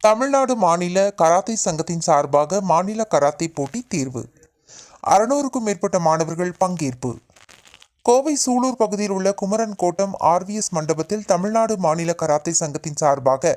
தமிழ்நாடு மாநில கராத்தே சங்கத்தின் சார்பாக மாநில கராத்தே போட்டி தீர்வு. 600க்கும் மேற்பட்ட மாணவர்கள் பங்கேற்பு. கோவை சூலூர் பகுதியில் உள்ள குமரன் கோட்டம் RVS மண்டபத்தில் தமிழ்நாடு மாநில கராத்தே சங்கத்தின் சார்பாக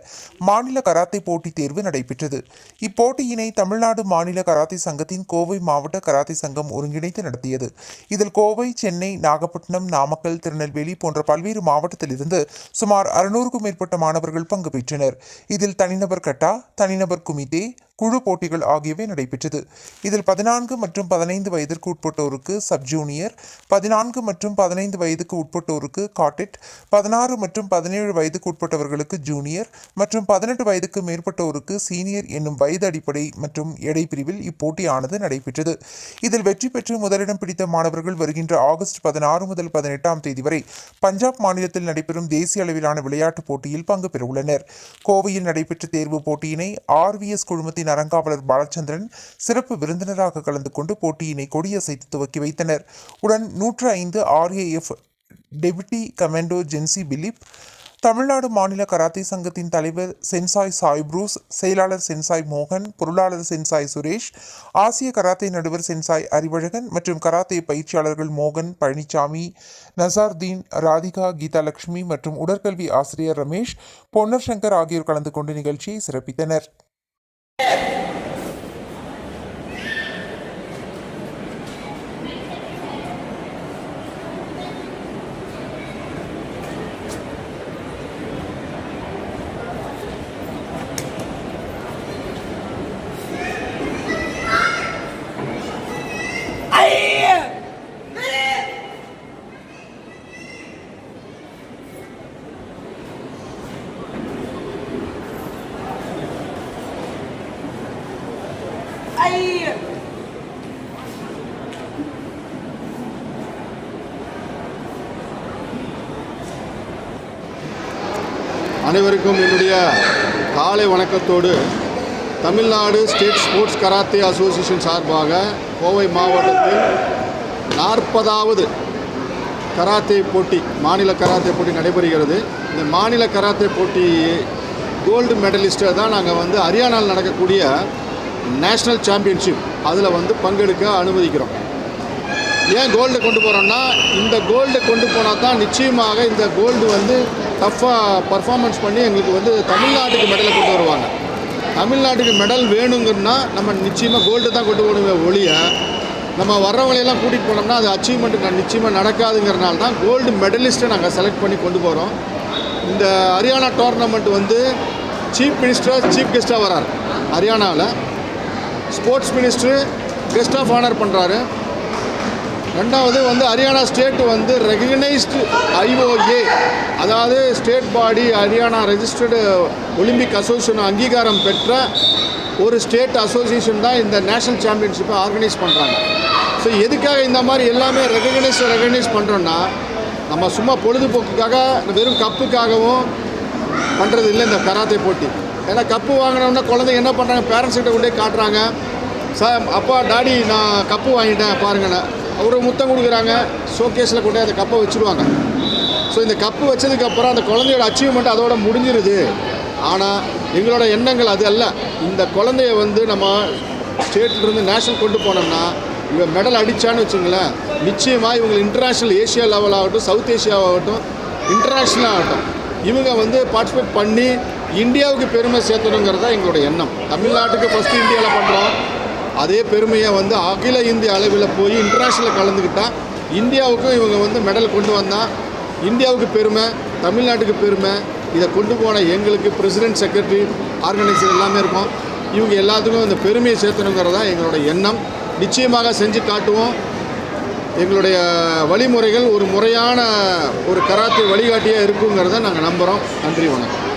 மாநில கராத்தே போட்டி தேர்வு நடைபெற்றது. இப்போட்டியினை தமிழ்நாடு மாநில கராத்தே சங்கத்தின் கோவை மாவட்ட கராத்தே சங்கம் ஒருங்கிணைத்து நடத்தியது. இதில் கோவை, சென்னை, நாகப்பட்டினம், நாமக்கல், திருநெல்வேலி போன்ற பல்வேறு மாவட்டத்திலிருந்து சுமார் 600க்கும் மேற்பட்ட மாணவர்கள் பங்கு பெற்றனர். இதில் தனிநபர் கட்டா, தனிநபர் குமிதே, குழு போட்டிகள் ஆகியவை நடைபெற்றது. இதில் 14 மற்றும் 15 வயதிற்கு உட்பட்டோருக்கு சப் ஜூனியர், 14 மற்றும் 15 வயதுக்கு உட்பட்டோருக்கு காட்டெட், 16 மற்றும் 17 வயதுக்கு உட்பட்டவர்களுக்கு ஜூனியர் மற்றும் 18 வயதுக்கு மேற்பட்டோருக்கு சீனியர் என்னும் வயது அடிப்படை மற்றும் எடை பிரிவில் இப்போட்டியானது நடைபெற்றது. இதில் வெற்றி பெற்று முதலிடம் பிடித்த மாணவர்கள் வருகின்ற ஆகஸ்ட் 16 முதல் 18ஆம் தேதி வரை பஞ்சாப் மாநிலத்தில் நடைபெறும் தேசிய அளவிலான விளையாட்டுப் போட்டியில் பங்கு பெறவுள்ளனர். கோவையில் நடைபெற்ற தேர்வு போட்டியினை RVS குழுமத்தின் அறங்காவலர் பாலச்சந்திரன் சிறப்பு விருந்தினராக கலந்து கொண்டு போட்டியினை கொடியசைத்து துவக்கி வைத்தனர். உடன் 105 RAF deputy commando Jensi Philip, Tamil Nadu மாநில கராத்தே சங்கத்தின் தலைவர் சென்சாய் சாய் புரூஸ், செயலாளர் சென்சாய் மோகன், பொருளாளர் சென்சாய் சுரேஷ், ஆசிய கராத்தே நடுவர் சென்சாய் அறிவழகன் மற்றும் கராத்தே பயிற்சியாளர்கள் மோகன், பழனிசாமி, நசார்தீன், ராதிகா, கீதாலட்சுமி மற்றும் உடற்கல்வி ஆசிரியர் ரமேஷ், பொன்னர் சங்கர் ஆகியோர் கலந்து கொண்டு நிகழ்ச்சியை சிறப்பித்தனர். அனைவருக்கும் என்னுடைய காலை வணக்கத்தோடு Tamil Nadu state sports karate association சார்பாக கோவை மாவட்டத்தில் 40வது கராத்தே போட்டி, மாநில கராத்தே போட்டி நடைபெறுகிறது. இந்த மாநில கராத்தே போட்டி கோல்டு மெடலிஸ்ட்டை தான் நாங்கள் ஹரியானாவில் நடக்கக்கூடிய நேஷ்னல் சாம்பியன்ஷிப் அதில் பங்கெடுக்க அனுமதிக்கிறோம். ஏன் கோல்டு கொண்டு போகிறோன்னா, இந்த கோல்டு கொண்டு போனால் தான் நிச்சயமாக இந்த கோல்டு டஃப்பாக பர்ஃபார்மன்ஸ் பண்ணி எங்களுக்கு தமிழ்நாட்டுக்கு மெடலை கொண்டு வருவாங்க. தமிழ்நாட்டுக்கு மெடல் வேணுங்கன்னா நம்ம நிச்சயமாக கோல்டு தான் கொண்டு போகணுமே ஒழிய நம்ம வர்றவங்களையெல்லாம் கூட்டிகிட்டு போனோம்னா அது அச்சீவ்மெண்ட்டு நிச்சயமாக நடக்காதுங்கிறனால தான் கோல்டு மெடலிஸ்ட்டை நாங்கள் செலக்ட் பண்ணி கொண்டு போகிறோம். இந்த Haryana tournament chief minister chief கெஸ்ட்டாக வரார். ஹரியானாவில் sports minister guest of honour பண்ணுறாரு. ரெண்டாவது ஹரியானா ஸ்டேட்டு ரெகக்னைஸ்டு IOA, அதாவது state body Haryana registered Olympic association அங்கீகாரம் பெற்ற ஒரு ஸ்டேட் அசோசியேஷன் தான் இந்த நேஷ்னல் சாம்பியன்ஷிப்பை ஆர்கனைஸ் பண்ணுறாங்க. ஸோ எதுக்காக இந்த மாதிரி எல்லாமே ரெகக்னைஸ் பண்ணுறோன்னா, நம்ம சும்மா பொழுதுபோக்குக்காக வெறும் கப்புக்காகவும் பண்ணுறது இல்லை இந்த கராத்தே போட்டி. ஏன்னா கப்பு வாங்கினோம்னா குழந்தைங்க என்ன பண்ணுறாங்க, பேரண்ட்ஸ்கிட்ட கொண்டே காட்டுறாங்க, சார் அப்பா டாடி நான் கப்பு வாங்கிட்டேன் பாருங்கண்ணா, ஒரு முத்தம் கொடுக்குறாங்க, ஷோகேஸில் கொண்டு அந்த கப்பை வச்சுருவாங்க. ஸோ இந்த கப்பு வச்சதுக்கப்புறம் அந்த குழந்தையோட அச்சீவ்மெண்ட் அதோட முடிஞ்சிருது. ஆனால் எங்களோட எண்ணங்கள் அது அல்ல. இந்த குழந்தைய நம்ம ஸ்டேட்லேருந்து நேஷனல் கொண்டு போனோம்னா, இவங்க மெடல் அடித்தான்னு வச்சுங்களேன், நிச்சயமாக இவங்க இன்டர்நேஷ்னல் ஏஷியா லெவல் ஆகட்டும், சவுத் ஏஷியாவாகட்டும், இன்டர்நேஷ்னல் ஆகட்டும், இவங்க பார்ட்டிசிபேட் பண்ணி இந்தியாவுக்கு பெருமை சேர்த்தணுங்கிறது தான் எங்களோட எண்ணம். தமிழ்நாட்டுக்கு ஃபஸ்ட்டு இந்தியாவில் பண்ணுறோம், அதே பெருமையை அகில இந்திய அளவில் போய் இன்டர்நேஷ்னலில் கலந்துக்கிட்டால் இந்தியாவுக்கும் இவங்க மெடல் கொண்டு வந்தால் இந்தியாவுக்கு பெருமை, தமிழ்நாட்டுக்கு பெருமை. இதை கொண்டு போன எங்களுக்கு பிரசிடென்ட், செக்ரட்டரி, ஆர்கனைசர் எல்லாமே இருக்கும். இவங்க எல்லாத்துக்கும் இந்த பெருமையை சேர்த்தணுங்கிறது தான் எங்களோட எண்ணம். நிச்சயமாக செஞ்சு காட்டுவோம். எங்களுடைய வழிமுறைகள் ஒரு முறையான ஒரு கராத்தே வழிகாட்டியாக இருக்குங்கிறத நாங்கள் நம்புகிறோம். நன்றி, வணக்கம்.